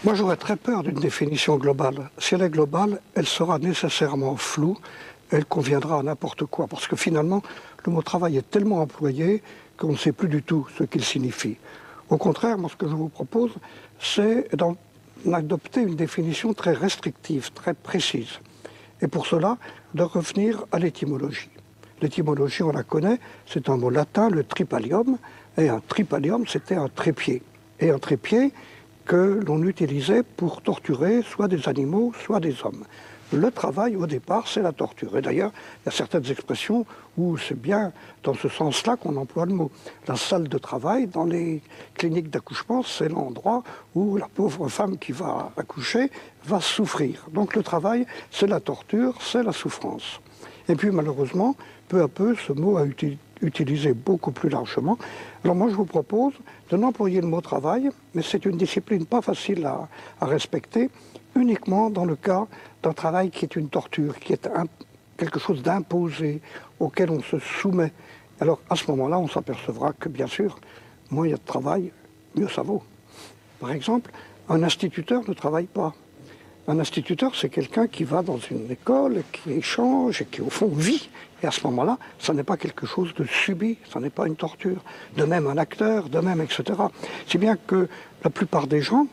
Moi, j'aurais très peur d'une définition globale. Si elle est globale, elle sera nécessairement floue, elle conviendra à n'importe quoi. Parce que finalement, le mot travail est tellement employé qu'on ne sait plus du tout ce qu'il signifie. Au contraire, moi, ce que je vous propose, c'est d'en adopter une définition très restrictive, très précise. Et pour cela, de revenir à l'étymologie. L'étymologie, on la connaît, c'est un mot latin, le tripalium, et un tripalium, c'était un trépied. Et un trépied que l'on utilisait pour torturer soit des animaux, soit des hommes. Le travail, au départ, c'est la torture. Et d'ailleurs, il y a certaines expressions où c'est bien dans ce sens-là qu'on emploie le mot. La salle de travail, dans les cliniques d'accouchement, c'est l'endroit où la pauvre femme qui va accoucher va souffrir. Donc le travail, c'est la torture, c'est la souffrance. Et puis malheureusement, peu à peu, ce mot a été utilisé beaucoup plus largement. Alors moi, je vous propose de n'employer le mot travail, mais c'est une discipline pas facile à respecter, uniquement dans le cas d'un travail qui est une torture, qui est quelque chose d'imposé, auquel on se soumet. Alors à ce moment-là, on s'apercevra que bien sûr, moins il y a de travail, mieux ça vaut. Par exemple, un instituteur ne travaille pas. Un instituteur, c'est quelqu'un qui va dans une école, qui échange et qui, au fond, vit. Et à ce moment-là, ça n'est pas quelque chose de subi, ça n'est pas une torture. De même un acteur, de même, etc. Si bien que la plupart des gens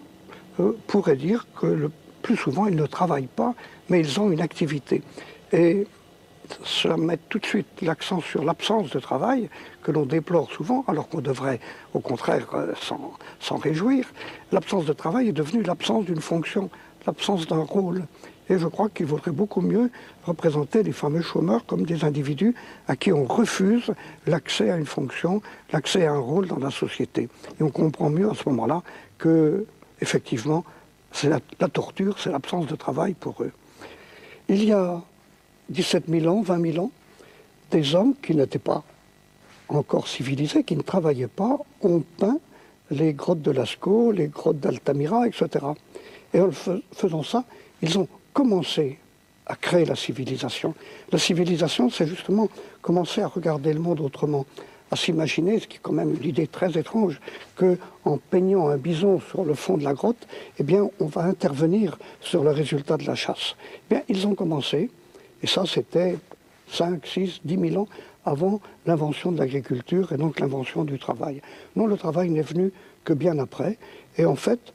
pourraient dire que le plus souvent, ils ne travaillent pas, mais ils ont une activité. Et cela met tout de suite l'accent sur l'absence de travail, que l'on déplore souvent, alors qu'on devrait, au contraire, s'en réjouir. L'absence de travail est devenue l'absence d'une fonction, l'absence d'un rôle. Et je crois qu'il vaudrait beaucoup mieux représenter les fameux chômeurs comme des individus à qui on refuse l'accès à une fonction, l'accès à un rôle dans la société. Et on comprend mieux à ce moment-là que, effectivement, c'est la torture, c'est l'absence de travail pour eux. Il y a 17 000 ans, 20 000 ans, des hommes qui n'étaient pas encore civilisés, qui ne travaillaient pas, ont peint les grottes de Lascaux, les grottes d'Altamira, etc. Et en faisant ça, ils ont commencé à créer la civilisation. La civilisation, c'est justement commencer à regarder le monde autrement, à s'imaginer, ce qui est quand même une idée très étrange, qu'en peignant un bison sur le fond de la grotte, eh bien, on va intervenir sur le résultat de la chasse. Eh bien, ils ont commencé, et ça, c'était 5, 6, 10 000 ans avant l'invention de l'agriculture et donc l'invention du travail. Non, le travail n'est venu que bien après, et en fait,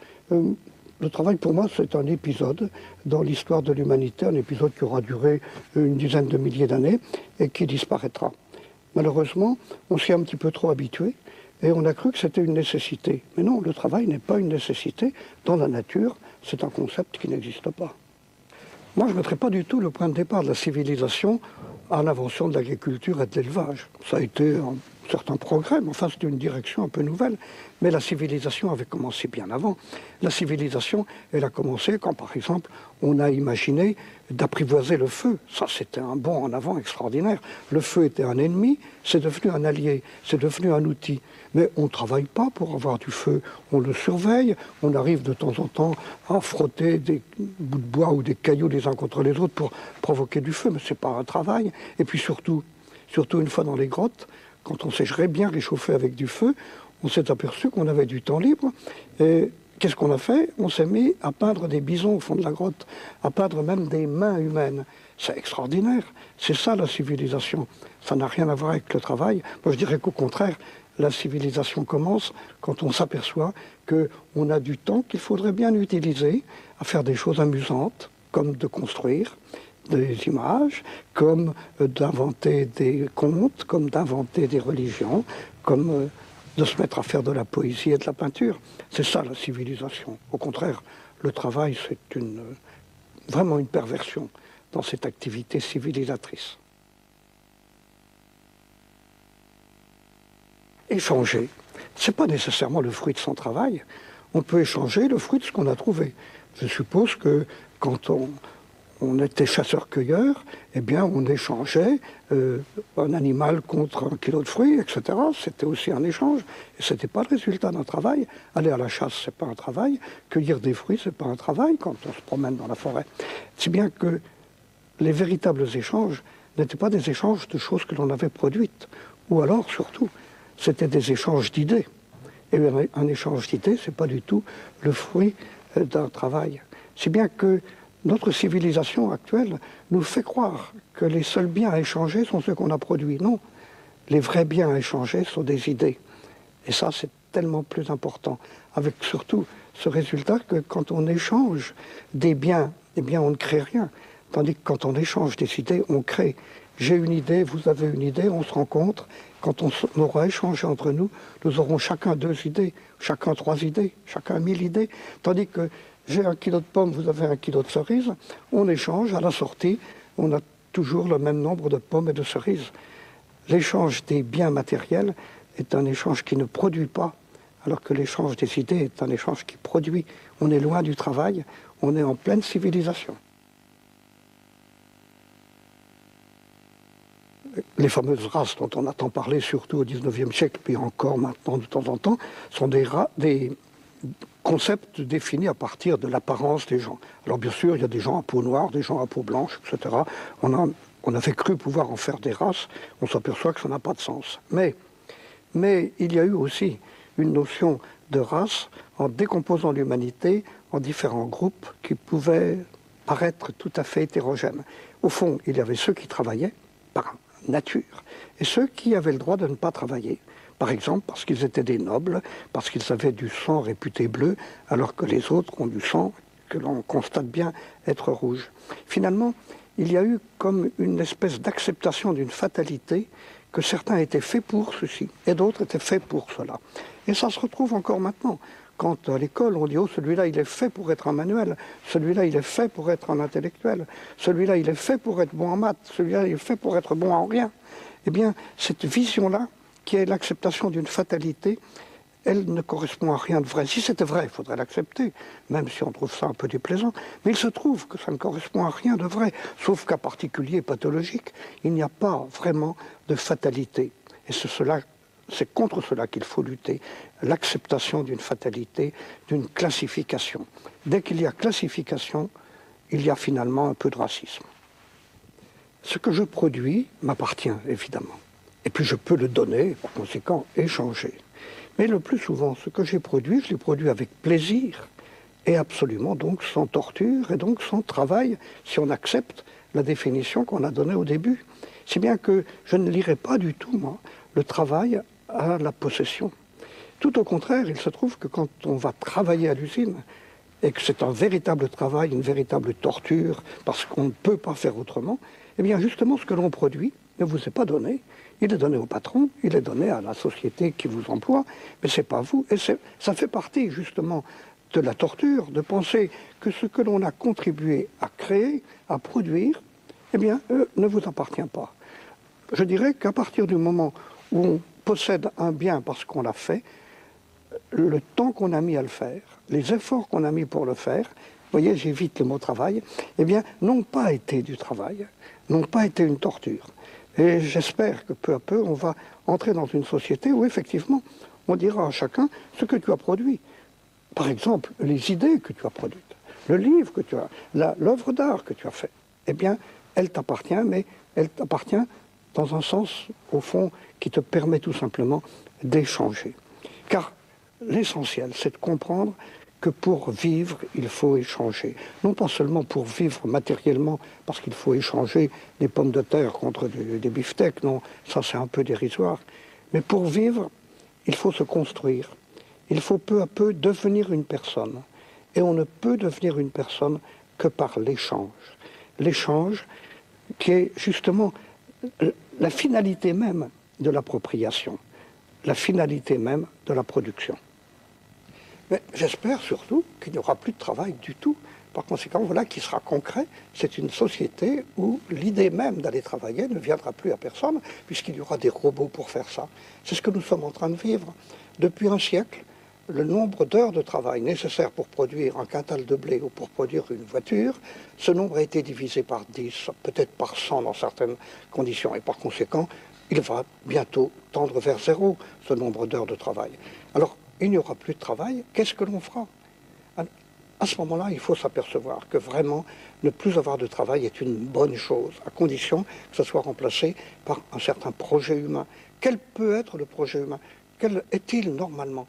le travail, pour moi, c'est un épisode dans l'histoire de l'humanité, un épisode qui aura duré une dizaine de milliers d'années et qui disparaîtra. Malheureusement, on s'y est un petit peu trop habitué et on a cru que c'était une nécessité. Mais non, le travail n'est pas une nécessité. Dans la nature, c'est un concept qui n'existe pas. Moi, je ne mettrais pas du tout le point de départ de la civilisation à l'invention de l'agriculture et de l'élevage. Ça a été un certain progrès, mais enfin, c'était une direction un peu nouvelle. Mais la civilisation avait commencé bien avant. La civilisation, elle a commencé quand, par exemple, on a imaginé d'apprivoiser le feu. Ça, c'était un bond en avant extraordinaire. Le feu était un ennemi, c'est devenu un allié, c'est devenu un outil. Mais on ne travaille pas pour avoir du feu. On le surveille, on arrive de temps en temps à frotter des bouts de bois ou des cailloux les uns contre les autres pour provoquer du feu, mais ce n'est pas un travail. Et puis surtout une fois dans les grottes, quand on s'est bien réchauffé avec du feu, on s'est aperçu qu'on avait du temps libre. Et qu'est-ce qu'on a fait? On s'est mis à peindre des bisons au fond de la grotte, à peindre même des mains humaines. C'est extraordinaire. C'est ça la civilisation. Ça n'a rien à voir avec le travail. Moi, je dirais qu'au contraire, la civilisation commence quand on s'aperçoit qu'on a du temps qu'il faudrait bien utiliser à faire des choses amusantes, comme de construire des images, comme d'inventer des contes, comme d'inventer des religions, comme de se mettre à faire de la poésie et de la peinture. C'est ça la civilisation. Au contraire, le travail, c'est vraiment une perversion dans cette activité civilisatrice. Échanger, ce n'est pas nécessairement le fruit de son travail. On peut échanger le fruit de ce qu'on a trouvé. Je suppose que quand on était chasseur-cueilleur, eh bien, on échangeait un animal contre 1 kilo de fruits, etc. C'était aussi un échange. Et ce n'était pas le résultat d'un travail. Aller à la chasse, ce n'est pas un travail. Cueillir des fruits, ce n'est pas un travail quand on se promène dans la forêt. Si bien que les véritables échanges n'étaient pas des échanges de choses que l'on avait produites. Ou alors, surtout, c'était des échanges d'idées. Et un échange d'idées, ce n'est pas du tout le fruit d'un travail. Si bien que notre civilisation actuelle nous fait croire que les seuls biens à échanger sont ceux qu'on a produits. Non, les vrais biens à échanger sont des idées. Et ça, c'est tellement plus important. Avec surtout ce résultat que quand on échange des biens, eh bien, on ne crée rien. Tandis que quand on échange des idées, on crée. J'ai une idée, vous avez une idée, on se rencontre. Quand on aura échangé entre nous, nous aurons chacun 2 idées, chacun 3 idées, chacun 1000 idées. Tandis que j'ai 1 kilo de pommes, vous avez 1 kilo de cerises. On échange, à la sortie, on a toujours le même nombre de pommes et de cerises. L'échange des biens matériels est un échange qui ne produit pas, alors que l'échange des idées est un échange qui produit. On est loin du travail, on est en pleine civilisation. Les fameuses races dont on entend parler surtout au XIXe siècle, puis encore maintenant de temps en temps, sont des concepts définis à partir de l'apparence des gens. Alors bien sûr, il y a des gens à peau noire, des gens à peau blanche, etc. On avait cru pouvoir en faire des races, on s'aperçoit que ça n'a pas de sens. Mais il y a eu aussi une notion de race en décomposant l'humanité en différents groupes qui pouvaient paraître tout à fait hétérogènes. Au fond, il y avait ceux qui travaillaient par nature et ceux qui avaient le droit de ne pas travailler. Par exemple, parce qu'ils étaient des nobles, parce qu'ils avaient du sang réputé bleu, alors que les autres ont du sang que l'on constate bien être rouge. Finalement, il y a eu comme une espèce d'acceptation d'une fatalité que certains étaient faits pour ceci et d'autres étaient faits pour cela. Et ça se retrouve encore maintenant. Quand à l'école on dit « Oh, celui-là il est fait pour être un manuel, celui-là il est fait pour être un intellectuel, celui-là il est fait pour être bon en maths, celui-là il est fait pour être bon en rien », eh bien cette vision-là, qui est l'acceptation d'une fatalité, elle ne correspond à rien de vrai. Si c'était vrai, il faudrait l'accepter, même si on trouve ça un peu déplaisant. Mais il se trouve que ça ne correspond à rien de vrai, sauf qu'à particulier pathologique, il n'y a pas vraiment de fatalité. Et c'est contre cela qu'il faut lutter, l'acceptation d'une fatalité, d'une classification. Dès qu'il y a classification, il y a finalement un peu de racisme. Ce que je produis m'appartient, évidemment. Et puis je peux le donner, par conséquent, échanger. Mais le plus souvent, ce que j'ai produit, je l'ai produit avec plaisir et absolument donc sans torture et donc sans travail, si on accepte la définition qu'on a donnée au début. Si bien que je ne lirai pas du tout, moi, le travail à la possession. Tout au contraire, il se trouve que quand on va travailler à l'usine, et que c'est un véritable travail, une véritable torture, parce qu'on ne peut pas faire autrement, eh bien justement ce que l'on produit ne vous est pas donné. Il est donné au patron, il est donné à la société qui vous emploie, mais ce n'est pas vous. Et ça fait partie justement de la torture, de penser que ce que l'on a contribué à créer, à produire, eh bien, ne vous appartient pas. Je dirais qu'à partir du moment où on possède un bien parce qu'on l'a fait, le temps qu'on a mis à le faire, les efforts qu'on a mis pour le faire, vous voyez, j'évite le mot travail, eh bien, n'ont pas été du travail, n'ont pas été une torture. Et j'espère que peu à peu, on va entrer dans une société où effectivement, on dira à chacun ce que tu as produit. Par exemple, les idées que tu as produites, le livre que tu as, l'œuvre d'art que tu as fait, eh bien, elle t'appartient, mais elle t'appartient dans un sens, au fond, qui te permet tout simplement d'échanger. Car l'essentiel, c'est de comprendre que pour vivre, il faut échanger. Non pas seulement pour vivre matériellement, parce qu'il faut échanger des pommes de terre contre des beefsteaks, non, ça c'est un peu dérisoire. Mais pour vivre, il faut se construire. Il faut peu à peu devenir une personne. Et on ne peut devenir une personne que par l'échange. L'échange qui est justement la finalité même de l'appropriation, la finalité même de la production. Mais j'espère surtout qu'il n'y aura plus de travail du tout. Par conséquent, voilà qui sera concret. C'est une société où l'idée même d'aller travailler ne viendra plus à personne, puisqu'il y aura des robots pour faire ça. C'est ce que nous sommes en train de vivre. Depuis un siècle, le nombre d'heures de travail nécessaires pour produire un quintal de blé ou pour produire une voiture, ce nombre a été divisé par 10, peut-être par 100 dans certaines conditions. Et par conséquent, il va bientôt tendre vers zéro, ce nombre d'heures de travail. Alors, il n'y aura plus de travail, qu'est-ce que l'on fera? À ce moment-là, il faut s'apercevoir que vraiment, ne plus avoir de travail est une bonne chose, à condition que ce soit remplacé par un certain projet humain. Quel peut être le projet humain? Quel est-il normalement?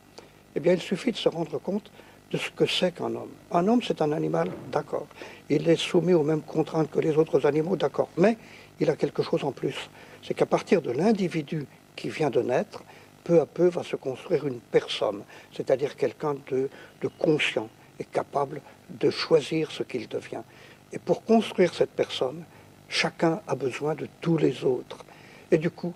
Eh bien, il suffit de se rendre compte de ce que c'est qu'un homme. Un homme, c'est un animal, d'accord. Il est soumis aux mêmes contraintes que les autres animaux, d'accord. Mais il a quelque chose en plus. C'est qu'à partir de l'individu qui vient de naître, peu à peu va se construire une personne, c'est-à-dire quelqu'un de conscient et capable de choisir ce qu'il devient. Et pour construire cette personne, chacun a besoin de tous les autres. Et du coup,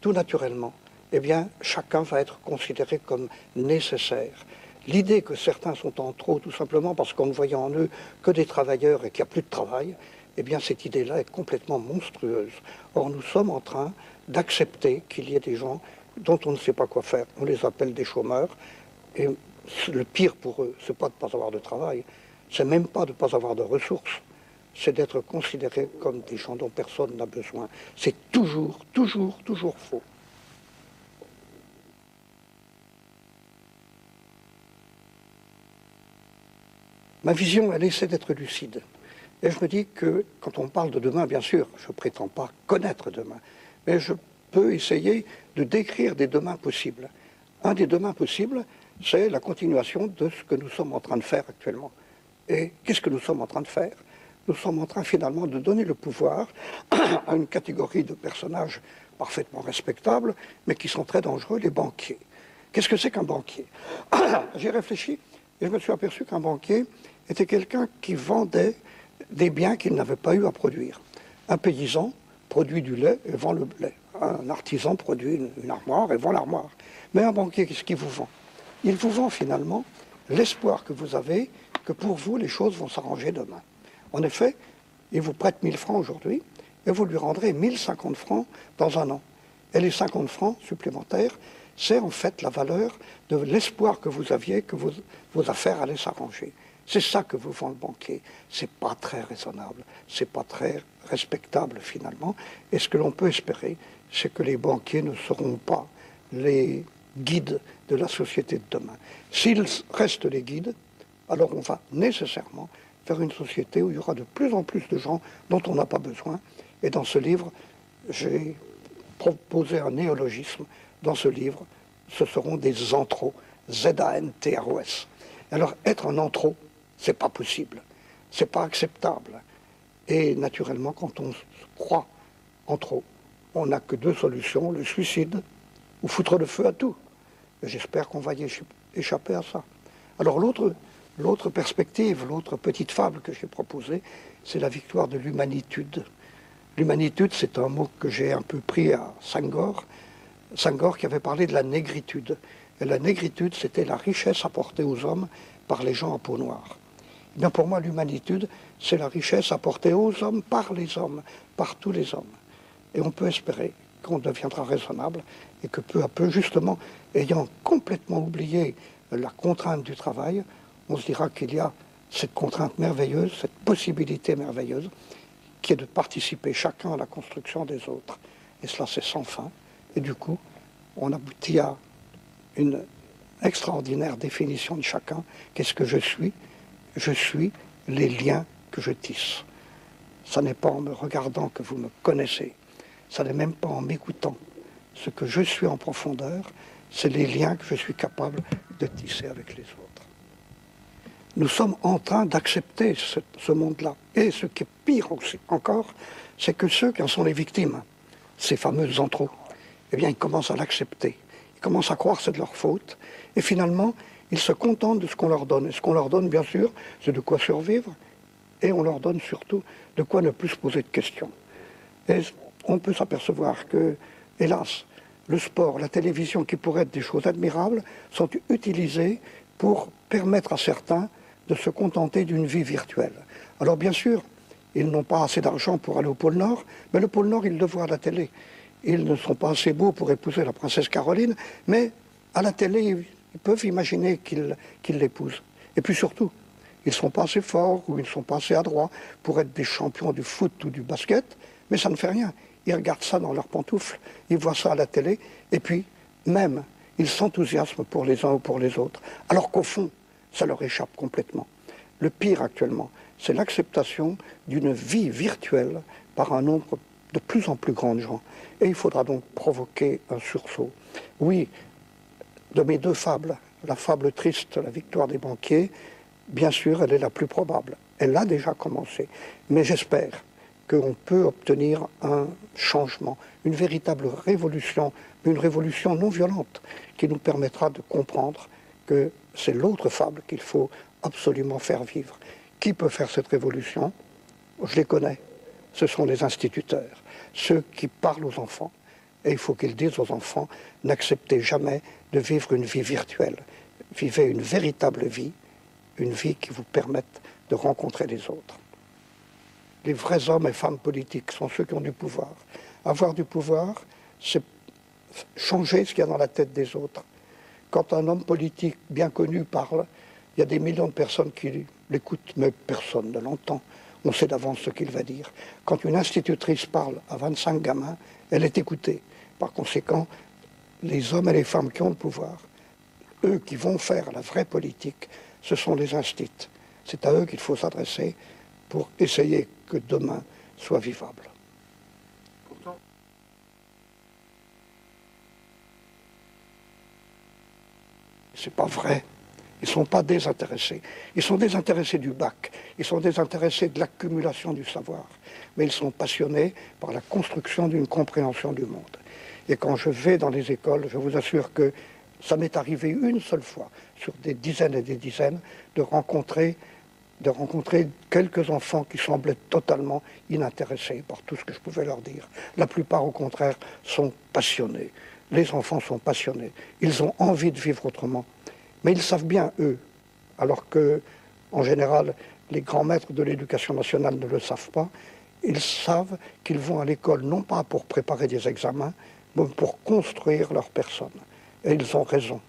tout naturellement, eh bien, chacun va être considéré comme nécessaire. L'idée que certains sont en trop, tout simplement parce qu'on ne voyait en eux que des travailleurs et qu'il n'y a plus de travail, eh bien, cette idée-là est complètement monstrueuse. Or, nous sommes en train d'accepter qu'il y ait des gens dont on ne sait pas quoi faire. On les appelle des chômeurs. Et le pire pour eux, c'est pas de ne pas avoir de travail, c'est même pas de ne pas avoir de ressources, c'est d'être considérés comme des gens dont personne n'a besoin. C'est toujours, toujours, toujours faux. Ma vision, elle essaie d'être lucide. Et je me dis que quand on parle de demain, bien sûr, je ne prétends pas connaître demain, mais je peux essayer de décrire des demains possibles. Un des demains possibles, c'est la continuation de ce que nous sommes en train de faire actuellement. Et qu'est-ce que nous sommes en train de faire? Nous sommes en train finalement de donner le pouvoir à une catégorie de personnages parfaitement respectables, mais qui sont très dangereux, les banquiers. Qu'est-ce que c'est qu'un banquier? J'ai réfléchi et je me suis aperçu qu'un banquier était quelqu'un qui vendait des biens qu'il n'avait pas eu à produire. Un paysan produit du lait et vend le lait. Un artisan produit une armoire et vend l'armoire. Mais un banquier, qu'est-ce qu'il vous vend? Il vous vend finalement l'espoir que vous avez que pour vous, les choses vont s'arranger demain. En effet, il vous prête 1000 francs aujourd'hui et vous lui rendrez 1050 francs dans un an. Et les 50 francs supplémentaires, c'est en fait la valeur de l'espoir que vous aviez que vos affaires allaient s'arranger. C'est ça que vous vend le banquier. C'est pas très raisonnable, c'est pas très respectable finalement. Et ce que l'on peut espérer, c'est que les banquiers ne seront pas les guides de la société de demain. S'ils restent les guides, alors on va nécessairement vers une société où il y aura de plus en plus de gens dont on n'a pas besoin. Et dans ce livre, j'ai proposé un néologisme. Dans ce livre, ce seront des anthros, Z-A-N-T-R-O-S. Alors, être un anthro, c'est pas possible, c'est pas acceptable. Et naturellement, quand on croit en trop, on n'a que deux solutions, le suicide ou foutre le feu à tout. J'espère qu'on va y échapper à ça. Alors l'autre perspective, l'autre petite fable que j'ai proposée, c'est la victoire de l'humanitude. L'humanitude, c'est un mot que j'ai un peu pris à Senghor. Senghor qui avait parlé de la négritude. Et la négritude, c'était la richesse apportée aux hommes par les gens à peau noire. Eh bien pour moi, l'humanitude, c'est la richesse apportée aux hommes, par tous les hommes. Et on peut espérer qu'on deviendra raisonnable et que peu à peu, justement, ayant complètement oublié la contrainte du travail, on se dira qu'il y a cette contrainte merveilleuse, cette possibilité merveilleuse, qui est de participer chacun à la construction des autres. Et cela, c'est sans fin. Et du coup, on aboutit à une extraordinaire définition de chacun. Qu'est-ce que je suis? Je suis les liens que je tisse. Ça n'est pas en me regardant que vous me connaissez. Ça n'est même pas en m'écoutant. Ce que je suis en profondeur, c'est les liens que je suis capable de tisser avec les autres. Nous sommes en train d'accepter ce monde-là. Et ce qui est pire aussi, encore, c'est que ceux qui en sont les victimes, ces fameux anthros, eh bien, ils commencent à l'accepter. Ils commencent à croire que c'est de leur faute. Et finalement, ils se contentent de ce qu'on leur donne. Et ce qu'on leur donne, bien sûr, c'est de quoi survivre. Et on leur donne surtout de quoi ne plus se poser de questions. Et on peut s'apercevoir que, hélas, le sport, la télévision, qui pourraient être des choses admirables, sont utilisées pour permettre à certains de se contenter d'une vie virtuelle. Alors bien sûr, ils n'ont pas assez d'argent pour aller au pôle Nord, mais le pôle Nord, ils le voient à la télé. Ils ne sont pas assez beaux pour épouser la princesse Caroline, mais à la télé, ils peuvent imaginer qu'ils l'épousent. Et puis surtout, ils ne sont pas assez forts ou ils ne sont pas assez adroits pour être des champions du foot ou du basket, mais ça ne fait rien. Ils regardent ça dans leurs pantoufles, ils voient ça à la télé, et puis même, ils s'enthousiasment pour les uns ou pour les autres, alors qu'au fond, ça leur échappe complètement. Le pire actuellement, c'est l'acceptation d'une vie virtuelle par un nombre de plus en plus grand de gens. Et il faudra donc provoquer un sursaut. Oui, de mes deux fables, la fable triste, la victoire des banquiers, bien sûr, elle est la plus probable. Elle a déjà commencé. Mais j'espère qu'on peut obtenir un changement, une véritable révolution, une révolution non violente, qui nous permettra de comprendre que c'est l'autre fable qu'il faut absolument faire vivre. Qui peut faire cette révolution? Je les connais. Ce sont les instituteurs, ceux qui parlent aux enfants. Et il faut qu'ils disent aux enfants, n'acceptez jamais de vivre une vie virtuelle. Vivez une véritable vie, une vie qui vous permette de rencontrer les autres. Les vrais hommes et femmes politiques sont ceux qui ont du pouvoir. Avoir du pouvoir, c'est changer ce qu'il y a dans la tête des autres. Quand un homme politique bien connu parle, il y a des millions de personnes qui l'écoutent, mais personne ne l'entend. On sait d'avance ce qu'il va dire. Quand une institutrice parle à 25 gamins, elle est écoutée. Par conséquent, les hommes et les femmes qui ont le pouvoir, eux qui vont faire la vraie politique, ce sont les instits. C'est à eux qu'il faut s'adresser pour essayer que demain soit vivable. Pourtant, c'est pas vrai. Ils ne sont pas désintéressés. Ils sont désintéressés du bac. Ils sont désintéressés de l'accumulation du savoir. Mais ils sont passionnés par la construction d'une compréhension du monde. Et quand je vais dans les écoles, je vous assure que ça m'est arrivé une seule fois, sur des dizaines et des dizaines, de rencontrer quelques enfants qui semblaient totalement inintéressés par tout ce que je pouvais leur dire. La plupart, au contraire, sont passionnés. Les enfants sont passionnés. Ils ont envie de vivre autrement. Mais ils savent bien, eux, alors que, en général, les grands maîtres de l'éducation nationale ne le savent pas, ils savent qu'ils vont à l'école non pas pour préparer des examens, mais pour construire leur personne. Et ils ont raison.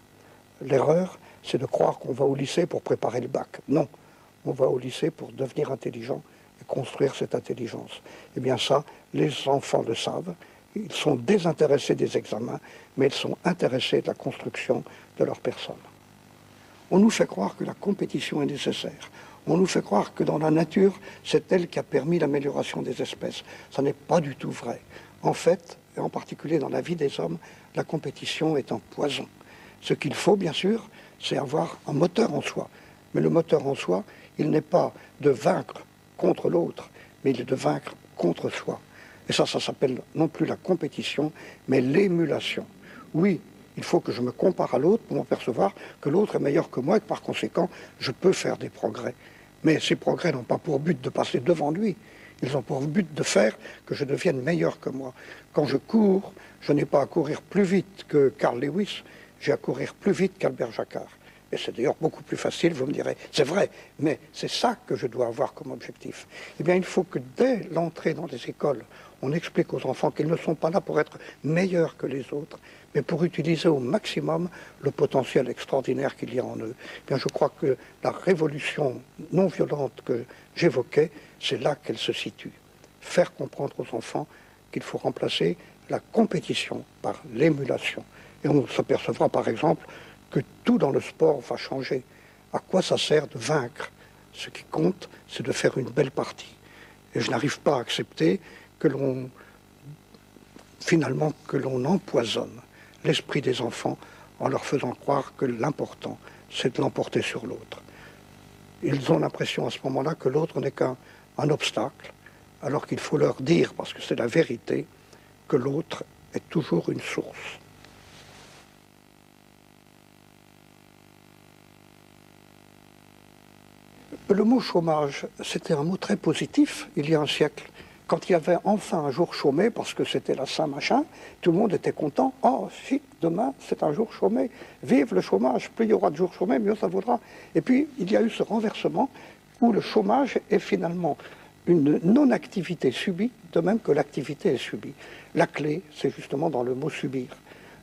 L'erreur, c'est de croire qu'on va au lycée pour préparer le bac. Non, on va au lycée pour devenir intelligent et construire cette intelligence. Eh bien ça, les enfants le savent. Ils sont désintéressés des examens, mais ils sont intéressés de la construction de leur personne. On nous fait croire que la compétition est nécessaire. On nous fait croire que dans la nature, c'est elle qui a permis l'amélioration des espèces. Ça n'est pas du tout vrai. En fait, et en particulier dans la vie des hommes, la compétition est un poison. Ce qu'il faut, bien sûr, c'est avoir un moteur en soi. Mais le moteur en soi, il n'est pas de vaincre contre l'autre, mais il est de vaincre contre soi. Et ça s'appelle non plus la compétition, mais l'émulation. Oui, il faut que je me compare à l'autre pour m'apercevoir que l'autre est meilleur que moi et que par conséquent, je peux faire des progrès. Mais ces progrès n'ont pas pour but de passer devant lui. Ils ont pour but de faire que je devienne meilleur que moi. Quand je cours, je n'ai pas à courir plus vite que Carl Lewis, j'ai à courir plus vite qu'Albert Jacquard. Et c'est d'ailleurs beaucoup plus facile, vous me direz. C'est vrai, mais c'est ça que je dois avoir comme objectif. Eh bien, il faut que dès l'entrée dans les écoles, on explique aux enfants qu'ils ne sont pas là pour être meilleurs que les autres, mais pour utiliser au maximum le potentiel extraordinaire qu'il y a en eux. Eh bien, je crois que la révolution non violente que j'évoquais, c'est là qu'elle se situe. Faire comprendre aux enfants qu'il faut remplacer la compétition par l'émulation. Et on s'apercevra par exemple que tout dans le sport va changer. À quoi ça sert de vaincre? Ce qui compte, c'est de faire une belle partie. Et je n'arrive pas à accepter que l'on empoisonne l'esprit des enfants en leur faisant croire que l'important, c'est de l'emporter sur l'autre. Ils ont l'impression à ce moment-là que l'autre n'est qu'un obstacle, alors qu'il faut leur dire, parce que c'est la vérité, que l'autre est toujours une source. Le mot chômage, c'était un mot très positif il y a un siècle. Quand il y avait enfin un jour chômé, parce que c'était la Saint-Machin, tout le monde était content. Oh, si, demain, c'est un jour chômé. Vive le chômage. Plus il y aura de jours chômés, mieux ça vaudra. Et puis, il y a eu ce renversement où le chômage est finalement une non-activité subie, de même que l'activité est subie. La clé, c'est justement dans le mot subir.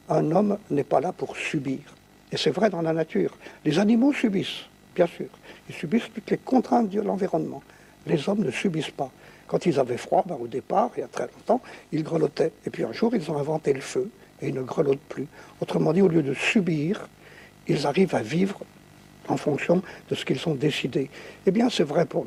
Un homme n'est pas là pour subir. Et c'est vrai dans la nature. Les animaux subissent, bien sûr. Ils subissent toutes les contraintes de l'environnement. Les hommes ne subissent pas. Quand ils avaient froid, au départ, il y a très longtemps, ils grelottaient. Et puis un jour, ils ont inventé le feu et ils ne grelottent plus. Autrement dit, au lieu de subir, ils arrivent à vivre en fonction de ce qu'ils ont décidé. Eh bien, c'est vrai pour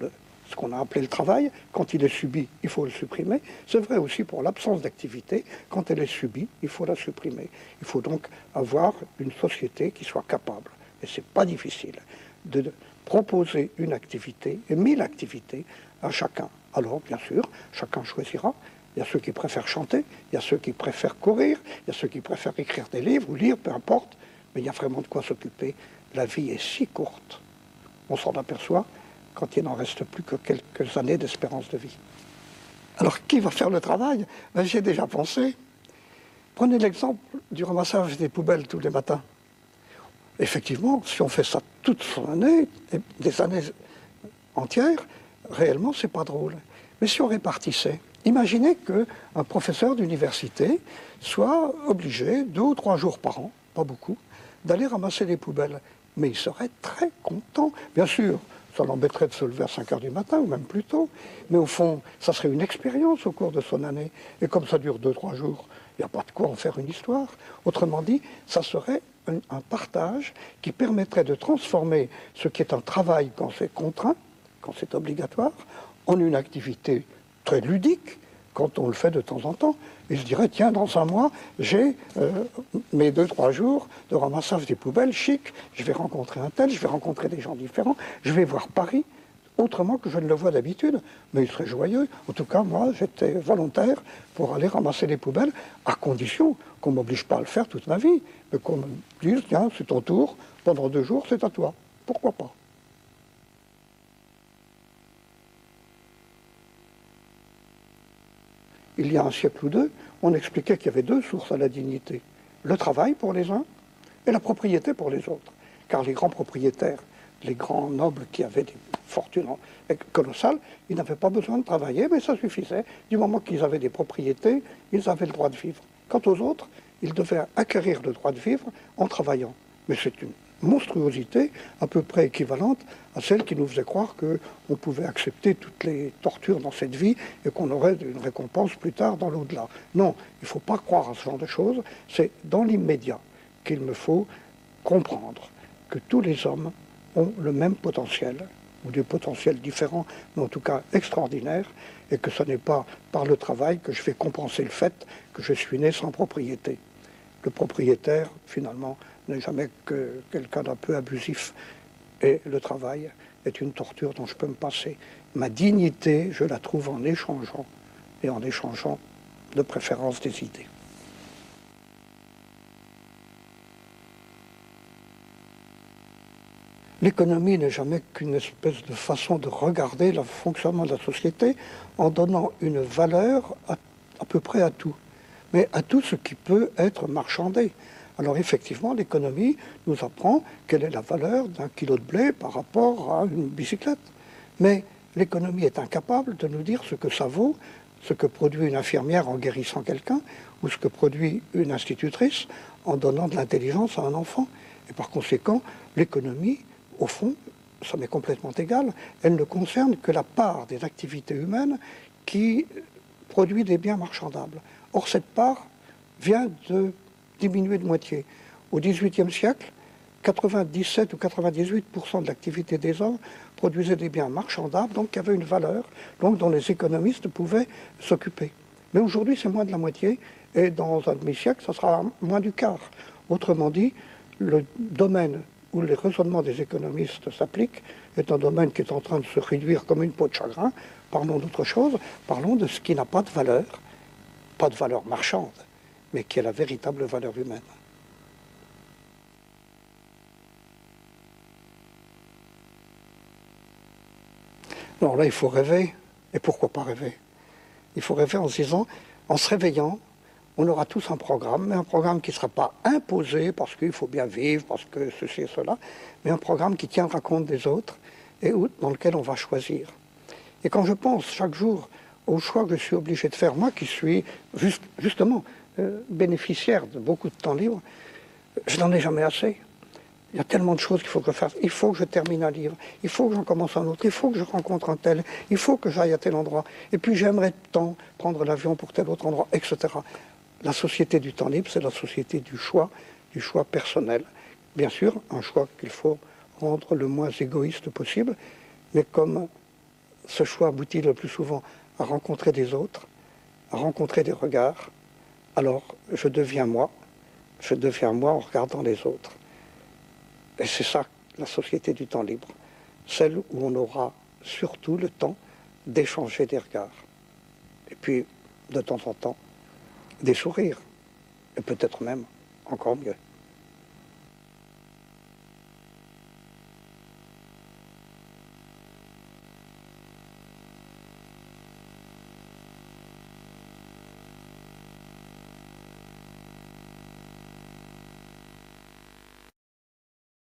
ce qu'on a appelé le travail. Quand il est subi, il faut le supprimer. C'est vrai aussi pour l'absence d'activité. Quand elle est subie, il faut la supprimer. Il faut donc avoir une société qui soit capable, et c'est pas difficile, de proposer une activité, et 1000 activités à chacun. Alors, bien sûr, chacun choisira. Il y a ceux qui préfèrent chanter, il y a ceux qui préfèrent courir, il y a ceux qui préfèrent écrire des livres ou lire, peu importe, mais il y a vraiment de quoi s'occuper. La vie est si courte, on s'en aperçoit quand il n'en reste plus que quelques années d'espérance de vie. Alors, qui va faire le travail? Ben, j'y ai déjà pensé. Prenez l'exemple du ramassage des poubelles tous les matins. Effectivement, si on fait ça toute son année, des années entières, réellement, c'est pas drôle. Mais si on répartissait, imaginez qu'un professeur d'université soit obligé 2 ou 3 jours par an, pas beaucoup, d'aller ramasser les poubelles. Mais il serait très content. Bien sûr, ça l'embêterait de se lever à 5 heures du matin, ou même plus tôt. Mais au fond, ça serait une expérience au cours de son année. Et comme ça dure 2-3 jours, il n'y a pas de quoi en faire une histoire. Autrement dit, ça serait un partage qui permettrait de transformer ce qui est un travail quand c'est contraint, quand c'est obligatoire, en une activité très ludique, quand on le fait de temps en temps. Et je dirais, tiens, dans 1 mois, j'ai mes 2-3 jours de ramassage des poubelles chic, je vais rencontrer un tel, je vais rencontrer des gens différents, je vais voir Paris, autrement que je ne le vois d'habitude, mais il serait joyeux. En tout cas, moi, j'étais volontaire pour aller ramasser les poubelles, à condition qu'on ne m'oblige pas à le faire toute ma vie, mais qu'on me dise, tiens, c'est ton tour, pendant 2 jours, c'est à toi. Pourquoi pas? Il y a un siècle ou deux, on expliquait qu'il y avait 2 sources à la dignité. Le travail pour les uns et la propriété pour les autres. Car les grands propriétaires, les grands nobles qui avaient des fortunes colossales, ils n'avaient pas besoin de travailler, mais ça suffisait. Du moment qu'ils avaient des propriétés, ils avaient le droit de vivre. Quant aux autres, ils devaient acquérir le droit de vivre en travaillant. Mais c'est une monstruosité à peu près équivalente à celle qui nous faisait croire qu'on pouvait accepter toutes les tortures dans cette vie et qu'on aurait une récompense plus tard dans l'au-delà. Non, il ne faut pas croire à ce genre de choses. C'est dans l'immédiat qu'il me faut comprendre que tous les hommes ont le même potentiel, ou des potentiels différents, mais en tout cas extraordinaires, et que ce n'est pas par le travail que je vais compenser le fait que je suis né sans propriété. Le propriétaire, finalement, n'est jamais que quelqu'un d'un peu abusif. Et le travail est une torture dont je peux me passer. Ma dignité, je la trouve en échangeant, et en échangeant de préférence des idées. L'économie n'est jamais qu'une espèce de façon de regarder le fonctionnement de la société en donnant une valeur à peu près à tout, mais à tout ce qui peut être marchandé. Alors effectivement, l'économie nous apprend quelle est la valeur d'un kilo de blé par rapport à une bicyclette. Mais l'économie est incapable de nous dire ce que ça vaut, ce que produit une infirmière en guérissant quelqu'un, ou ce que produit une institutrice en donnant de l'intelligence à un enfant. Et par conséquent, l'économie, au fond, ça m'est complètement égal, elle ne concerne que la part des activités humaines qui produit des biens marchandables. Or, cette part vient de diminuer de moitié. Au XVIIIe siècle, 97 ou 98% de l'activité des hommes produisait des biens marchandables, donc qui avaient une valeur, donc dont les économistes pouvaient s'occuper. Mais aujourd'hui, c'est moins de la moitié, et dans un demi-siècle, ça sera moins du quart. Autrement dit, le domaine où les raisonnements des économistes s'appliquent est un domaine qui est en train de se réduire comme une peau de chagrin. Parlons d'autre chose, parlons de ce qui n'a pas de valeur marchande, mais qui a la véritable valeur humaine. Alors là, il faut rêver. Et pourquoi pas rêver? Il faut rêver en se disant, en se réveillant, on aura tous un programme, mais un programme qui ne sera pas imposé parce qu'il faut bien vivre, parce que ceci et cela, mais un programme qui tiendra compte des autres et dans lequel on va choisir. Et quand je pense chaque jour au choix que je suis obligé de faire, moi qui suis justement bénéficiaire de beaucoup de temps libre, je n'en ai jamais assez. Il y a tellement de choses qu'il faut que je fasse. Il faut que je termine un livre, il faut que j'en commence un autre, il faut que je rencontre un tel, il faut que j'aille à tel endroit, et puis j'aimerais tant prendre l'avion pour tel autre endroit, etc. La société du temps libre, c'est la société du choix personnel. Bien sûr, un choix qu'il faut rendre le moins égoïste possible, mais comme ce choix aboutit le plus souvent à rencontrer des autres, à rencontrer des regards, alors je deviens moi en regardant les autres. Et c'est ça, la société du temps libre. Celle où on aura surtout le temps d'échanger des regards. Et puis, de temps en temps, des sourires. Et peut-être même encore mieux.